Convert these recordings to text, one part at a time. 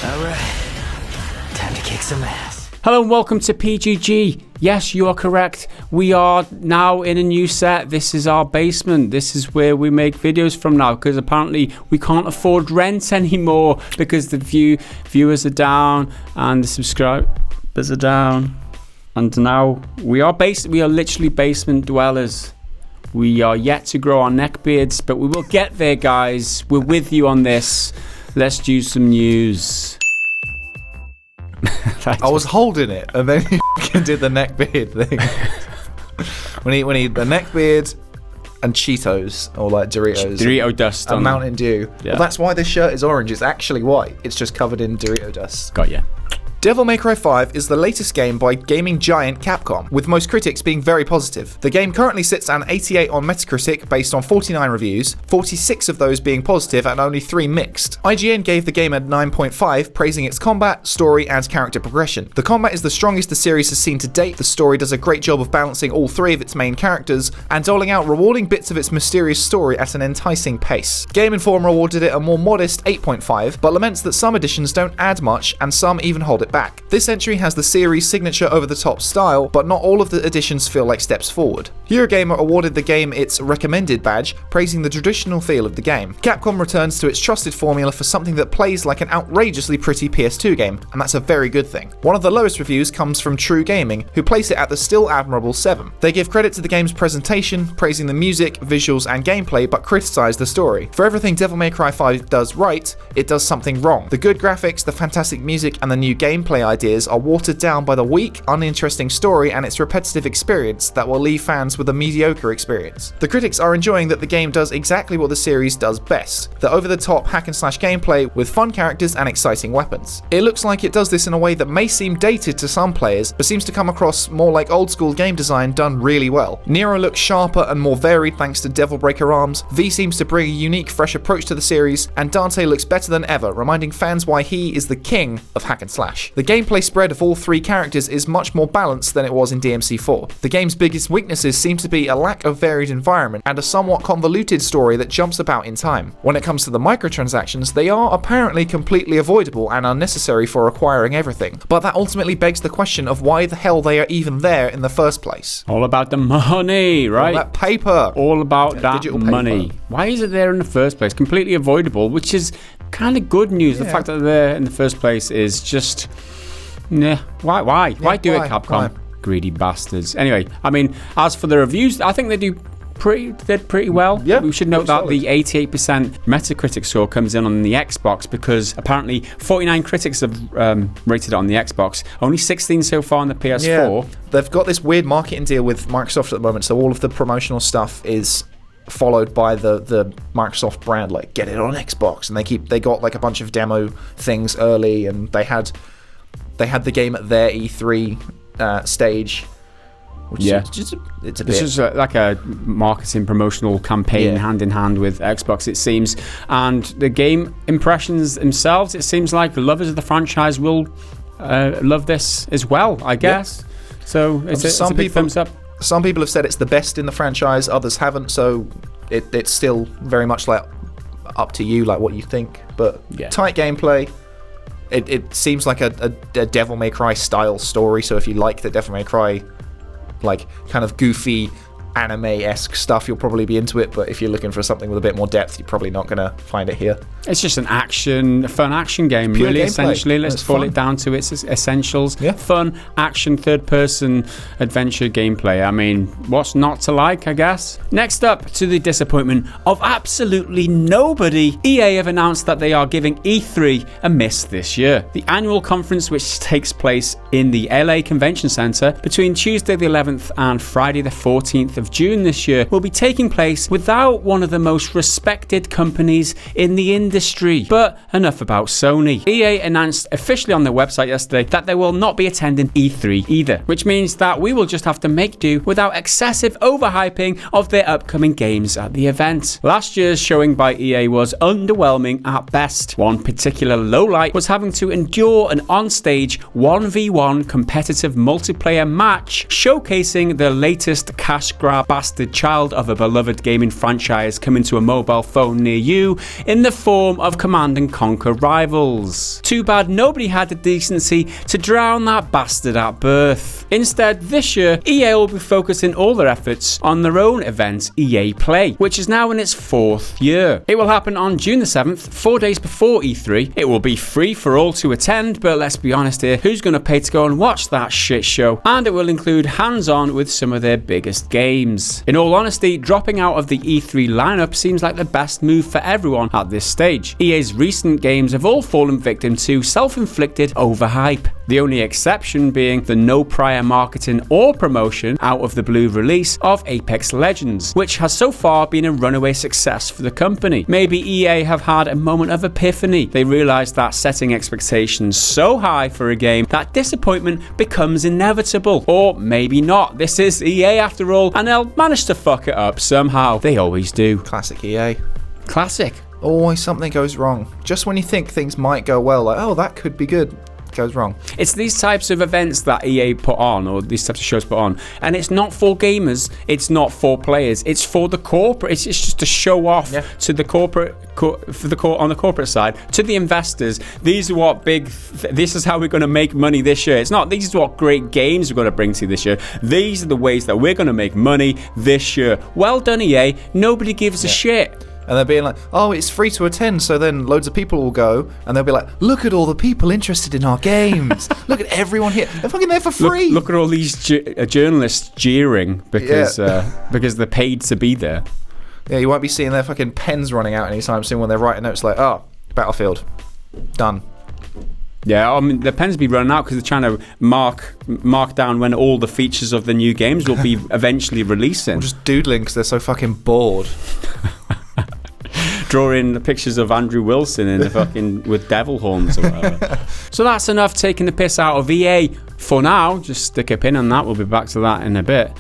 Alright, time to kick some ass. Hello and welcome to PGG. Yes, you are correct. We are now in a new set. This is our basement. This is where we make videos from now because apparently we can't afford rent anymore because the viewers are down and the subscribers are down. And now we are literally basement dwellers. We are yet to grow our neckbeards, but we will get there, guys. We're with you on this. Let's do some news. I was holding it, and then you did the neckbeard thing. we need the neckbeard and Cheetos, or like Doritos. Dorito dust. And Mountain Dew. Yeah. Well, that's why this shirt is orange. It's actually white. It's just covered in Dorito dust. Got ya. Devil May Cry 5 is the latest game by gaming giant Capcom, with most critics being very positive. The game currently sits at an 88 on Metacritic based on 49 reviews, 46 of those being positive and only 3 mixed. IGN gave the game a 9.5, praising its combat, story, and character progression. The combat is the strongest the series has seen to date, the story does a great job of balancing all 3 of its main characters, and doling out rewarding bits of its mysterious story at an enticing pace. Game Informer awarded it a more modest 8.5, but laments that some editions don't add much, and some even hold it back. This entry has the series' signature over-the-top style, but not all of the additions feel like steps forward. Eurogamer awarded the game its recommended badge, praising the traditional feel of the game. Capcom returns to its trusted formula for something that plays like an outrageously pretty PS2 game, and that's a very good thing. One of the lowest reviews comes from True Gaming, who place it at the still admirable 7. They give credit to the game's presentation, praising the music, visuals, and gameplay, but criticize the story. For everything Devil May Cry 5 does right, it does something wrong. The good graphics, the fantastic music, and the new gameplay ideas are watered down by the weak, uninteresting story and its repetitive experience that will leave fans with a mediocre experience. The critics are enjoying that the game does exactly what the series does best, the over-the-top hack-and-slash gameplay with fun characters and exciting weapons. It looks like it does this in a way that may seem dated to some players, but seems to come across more like old-school game design done really well. Nero looks sharper and more varied thanks to Devil Breaker arms, V seems to bring a unique, fresh approach to the series, and Dante looks better than ever, reminding fans why he is the king of hack-and-slash. The gameplay spread of all 3 characters is much more balanced than it was in DMC4. The game's biggest weaknesses seem to be a lack of varied environment and a somewhat convoluted story that jumps about in time. When it comes to the microtransactions, they are apparently completely avoidable and unnecessary for acquiring everything, but that ultimately begs the question of why the hell they are even there in the first place. All about the money, right? All that paper. All about that digital money. paper. Why is it there in the first place? Completely avoidable, which is kind of good news. Yeah. The fact that they're there in the first place is just... Nah, why? Why do it, Capcom? Why? Greedy bastards. Anyway, I mean, as for the reviews, I think they did pretty well. Yeah, we should note that solid. the 88% Metacritic score comes in on the Xbox because apparently 49 critics have rated it on the Xbox. Only 16 so far on the PS4. Yeah. They've got this weird marketing deal with Microsoft at the moment, so all of the promotional stuff is followed by the Microsoft brand, like get it on Xbox, and they got like a bunch of demo things early, and they had the game at their E3 stage. Which yeah, it's a this bit. is like a marketing promotional campaign hand in hand with Xbox, it seems. And the game impressions themselves, it seems like the lovers of the franchise will love this as well, I guess. Yeah. So it's a big thumbs up. Some people have said it's the best in the franchise, others haven't. So it's still very much like up to you, like what you think. But tight gameplay. It seems like a Devil May Cry style story. So if you like the Devil May Cry, like kind of goofy anime-esque stuff, you'll probably be into it, but if you're looking for something with a bit more depth, you're probably not going to find it here. It's just a fun action game, pure really, gameplay. essentially. Let's It's boil fun. it down to its essentials. Yeah. Fun, action, third-person adventure gameplay. I mean, what's not to like, I guess? Next up, to the disappointment of absolutely nobody, EA have announced that they are giving E3 a miss this year. The annual conference, which takes place in the LA Convention Center between Tuesday the 11th and Friday the 14th of June this year, will be taking place without one of the most respected companies in the industry. But enough about Sony. EA announced officially on their website yesterday that they will not be attending E3 either, which means that we will just have to make do without excessive overhyping of their upcoming games at the event. Last year's showing by EA was underwhelming at best. One particular lowlight was having to endure an on-stage 1v1 competitive multiplayer match showcasing the latest cash grab proud bastard child of a beloved gaming franchise coming to a mobile phone near you in the form of Command & Conquer Rivals. Too bad nobody had the decency to drown that bastard at birth. Instead, this year, EA will be focusing all their efforts on their own event, EA Play, which is now in its 4th year. It will happen on June the 7th, 4 days before E3. It will be free for all to attend, but let's be honest here, who's going to pay to go and watch that shit show? And it will include hands-on with some of their biggest games. In all honesty, dropping out of the E3 lineup seems like the best move for everyone at this stage. EA's recent games have all fallen victim to self-inflicted overhype. The only exception being the no prior marketing or promotion out of the blue release of Apex Legends, which has so far been a runaway success for the company. Maybe EA have had a moment of epiphany. They realised that setting expectations so high for a game that disappointment becomes inevitable. Or maybe not. This is EA after all, and they'll manage to fuck it up somehow. They always do. Classic EA. Classic. Always something goes wrong. Just when you think things might go well, like, oh, that could be good, goes wrong. It's these types of events that EA put on, or these types of shows put on, and it's not for gamers, it's not for players, it's for the corporate. It's just to show off to the corporate, on the corporate side, to the investors. These are what this is how we're going to make money this year. It's not, these is what great games we're going to bring to you this year. These are the ways that we're going to make money this year. Well done, EA. Nobody gives a shit. And they're being like, oh, it's free to attend, so then loads of people will go, and they'll be like, look at all the people interested in our games. Look at everyone here. They're fucking there for free. Look at all these journalists jeering because they're paid to be there. Yeah, you won't be seeing their fucking pens running out anytime soon when they're writing notes like, oh, Battlefield. Done. Yeah, I mean, the pens be running out because they're trying to mark down when all the features of the new games will be eventually releasing. Or just doodling because they're so fucking bored. Drawing the pictures of Andrew Wilson in the fucking with devil horns or whatever. So that's enough taking the piss out of EA for now. Just stick a pin on that. We'll be back to that in a bit.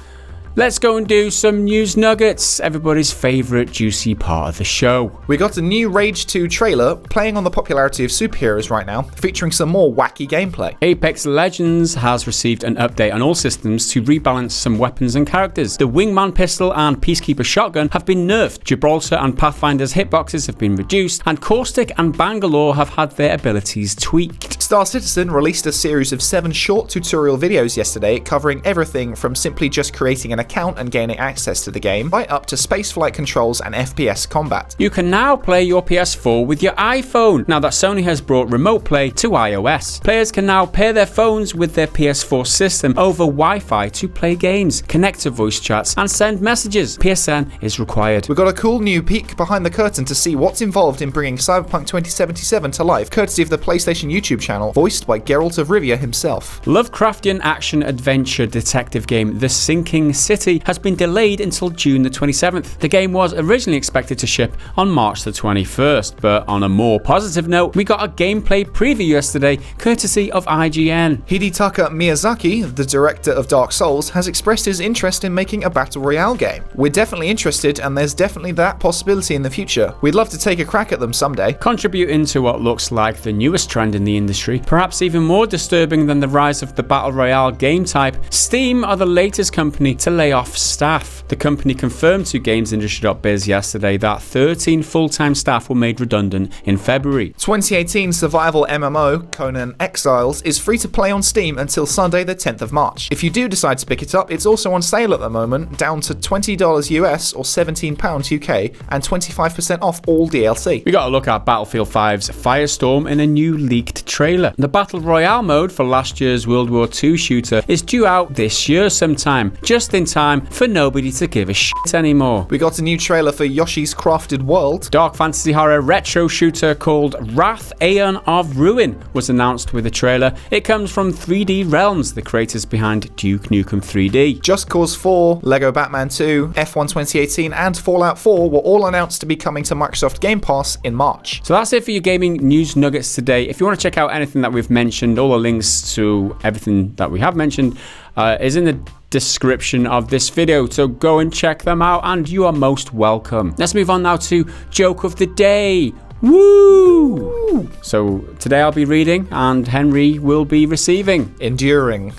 Let's go and do some news nuggets, everybody's favourite juicy part of the show. We got a new Rage 2 trailer playing on the popularity of superheroes right now, featuring some more wacky gameplay. Apex Legends has received an update on all systems to rebalance some weapons and characters. The Wingman pistol and Peacekeeper shotgun have been nerfed, Gibraltar and Pathfinder's hitboxes have been reduced, and Caustic and Bangalore have had their abilities tweaked. Star Citizen released a series of 7 short tutorial videos yesterday covering everything from simply just creating an account and gaining access to the game, right up to spaceflight controls and FPS combat. You can now play your PS4 with your iPhone, now that Sony has brought Remote Play to iOS. Players can now pair their phones with their PS4 system over Wi-Fi to play games, connect to voice chats, and send messages. PSN is required. We got a cool new peek behind the curtain to see what's involved in bringing Cyberpunk 2077 to life, courtesy of the PlayStation YouTube channel, voiced by Geralt of Rivia himself. Lovecraftian action-adventure detective game The Sinking City has been delayed until June the 27th. The game was originally expected to ship on March the 21st, but on a more positive note, we got a gameplay preview yesterday, courtesy of IGN. Hidetaka Miyazaki, the director of Dark Souls, has expressed his interest in making a battle royale game. We're definitely interested, and there's definitely that possibility in the future. We'd love to take a crack at them someday. Contributing to what looks like the newest trend in the industry, perhaps even more disturbing than the rise of the battle royale game type, Steam are the latest company to lay off staff. The company confirmed to GamesIndustry.biz yesterday that 13 full-time staff were made redundant in February. 2018 survival MMO, Conan Exiles, is free to play on Steam until Sunday the 10th of March. If you do decide to pick it up, it's also on sale at the moment, down to $20 US or £17 UK, and 25% off all DLC. We got a look at Battlefield 5's Firestorm in a new leaked trailer. The Battle Royale mode for last year's World War II shooter is due out this year sometime, just in time for nobody to give a shit anymore. We got a new trailer for Yoshi's Crafted World. Dark fantasy horror retro shooter called Wrath Aeon of Ruin was announced with a trailer. It comes from 3D Realms, the creators behind Duke Nukem 3D. Just Cause 4, Lego Batman 2, F1 2018 and Fallout 4 were all announced to be coming to Microsoft Game Pass in March. So that's it for your gaming news nuggets today. If you want to check out anything that we've mentioned, all the links to everything that we have mentioned is in the description of this video, so go and check them out, and you are most welcome. Let's move on now to Joke of the Day. Woo! So today I'll be reading and Henry will be receiving. Enduring.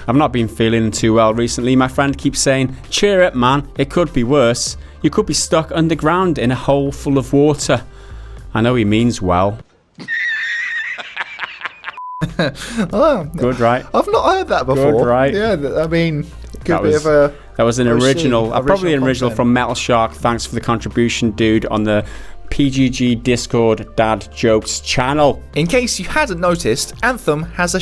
I've not been feeling too well recently. My friend keeps saying, cheer up, man. It could be worse. You could be stuck underground in a hole full of water. I know he means well. Good, right? I've not heard that before. Good, right? Yeah, I mean, that was an original. Probably an original from Metal Shark. Thanks for the contribution, dude, on the PGG Discord Dad Jokes channel. In case you hadn't noticed, Anthem has a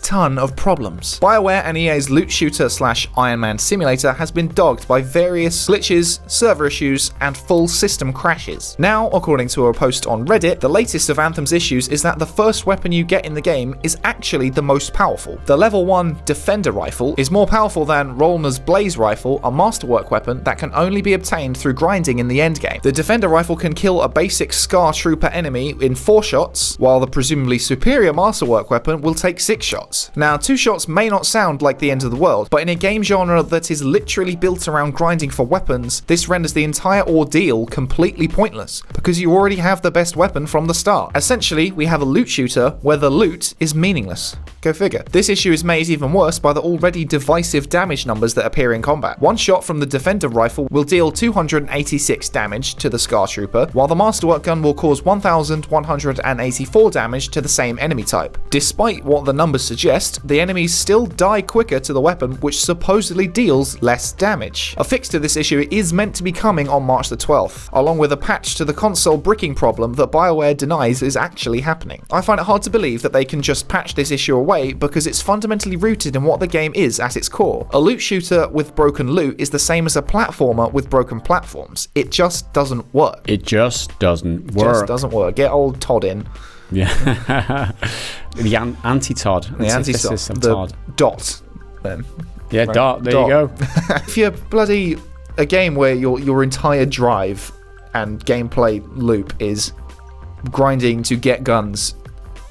ton of problems. BioWare and EA's loot shooter / Iron Man simulator has been dogged by various glitches, server issues, and full system crashes. Now, according to a post on Reddit, the latest of Anthem's issues is that the first weapon you get in the game is actually the most powerful. The level 1 Defender rifle is more powerful than Rolner's Blaze rifle, a masterwork weapon that can only be obtained through grinding in the endgame. The Defender rifle can kill a basic Scar Trooper enemy in 4 shots, while the presumably superior masterwork weapon will take 6 shots. Now, 2 shots may not sound like the end of the world, but in a game genre that is literally built around grinding for weapons, this renders the entire ordeal completely pointless, because you already have the best weapon from the start. Essentially, we have a loot shooter where the loot is meaningless. Go figure. This issue is made even worse by the already divisive damage numbers that appear in combat. 1 shot from the Defender rifle will deal 286 damage to the Scar Trooper, while the Masterwork gun will cause 1,184 damage to the same enemy type. Despite what the numbers suggest, the enemies still die quicker to the weapon, which supposedly deals less damage. A fix to this issue is meant to be coming on March the 12th, along with a patch to the console bricking problem that BioWare denies is actually happening. I find it hard to believe that they can just patch this issue away because it's fundamentally rooted in what the game is at its core. A loot shooter with broken loot is the same as a platformer with broken platforms. It just doesn't work. It just doesn't work. Just doesn't work. Get old Todd in. Yeah. The anti-Todd. The anti-Todd. Todd. Dot. Then. Yeah, Right. Dot. There you go. If you're bloody a game where your entire drive and gameplay loop is grinding to get guns,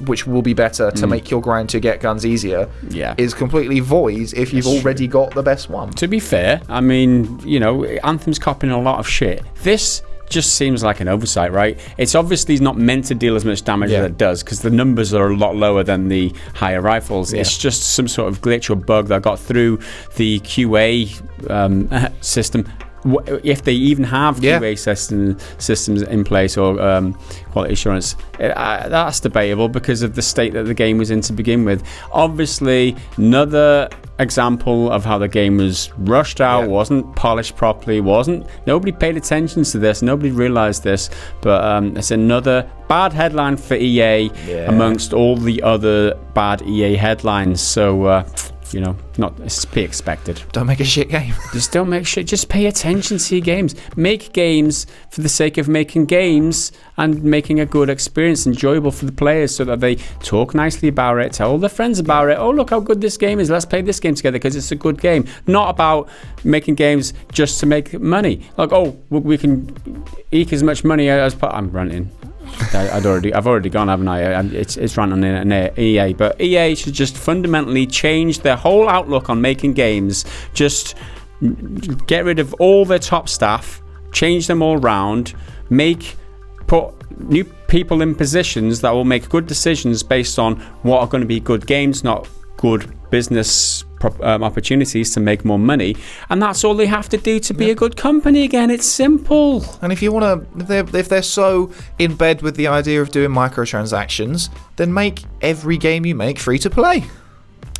which will be better to make your grind to get guns easier, is completely void if you've already got the best one. To be fair, I mean, you know, Anthem's copying a lot of shit. This just seems like an oversight, right? It's obviously not meant to deal as much damage as it does, because the numbers are a lot lower than the higher rifles. It's just some sort of glitch or bug that got through the QA system. If they even have QA systems in place or quality assurance, that's debatable because of the state that the game was in to begin with. Obviously, another example of how the game was rushed out, wasn't polished properly, nobody paid attention to this, nobody realized this, but it's another bad headline for EA amongst all the other bad EA headlines. So you know, it's to be expected. Don't make a shit game. Just don't make shit. Just pay attention to your games. Make games for the sake of making games and making a good experience, enjoyable for the players, so that they talk nicely about it, tell all their friends about it. Oh, look how good this game is. Let's play this game together because it's a good game. Not about making games just to make money. Like, oh, we can eke as much money as... I'm ranting. I've already gone, haven't I? It's run on EA, but EA should just fundamentally change their whole outlook on making games. Just get rid of all their top staff, change them all round, put new people in positions that will make good decisions based on what are going to be good games, not good business opportunities to make more money, and that's all they have to do to be a good company again. It's simple. And if you want to, if they're so in bed with the idea of doing microtransactions, then make every game you make free to play.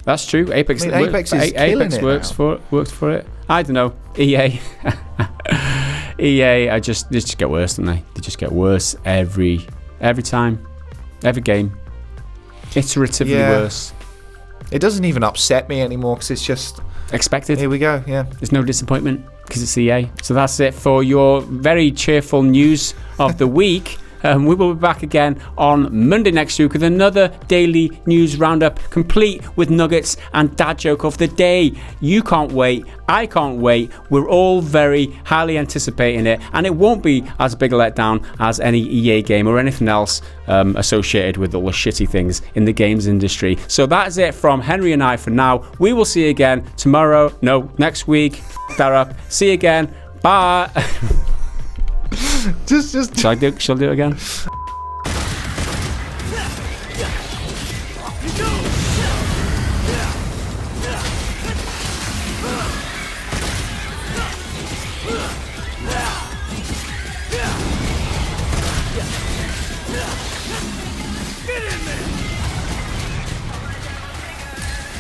That's true. Apex works for it. I don't know. EA, they just get worse, don't they? They just get worse every time, every game. Iteratively worse. It doesn't even upset me anymore because it's just expected. Here we go. Yeah. There's no disappointment because it's EA. So that's it for your very cheerful news of the week. We will be back again on Monday next week with another daily news roundup, complete with nuggets and dad joke of the day. You can't wait. I can't wait. We're all very highly anticipating it, and it won't be as big a letdown as any EA game or anything else associated with all the shitty things in the games industry. So that is it from Henry and I for now. We will see you again tomorrow. No, next week. That up. See you again. Bye. just Shall I do it again?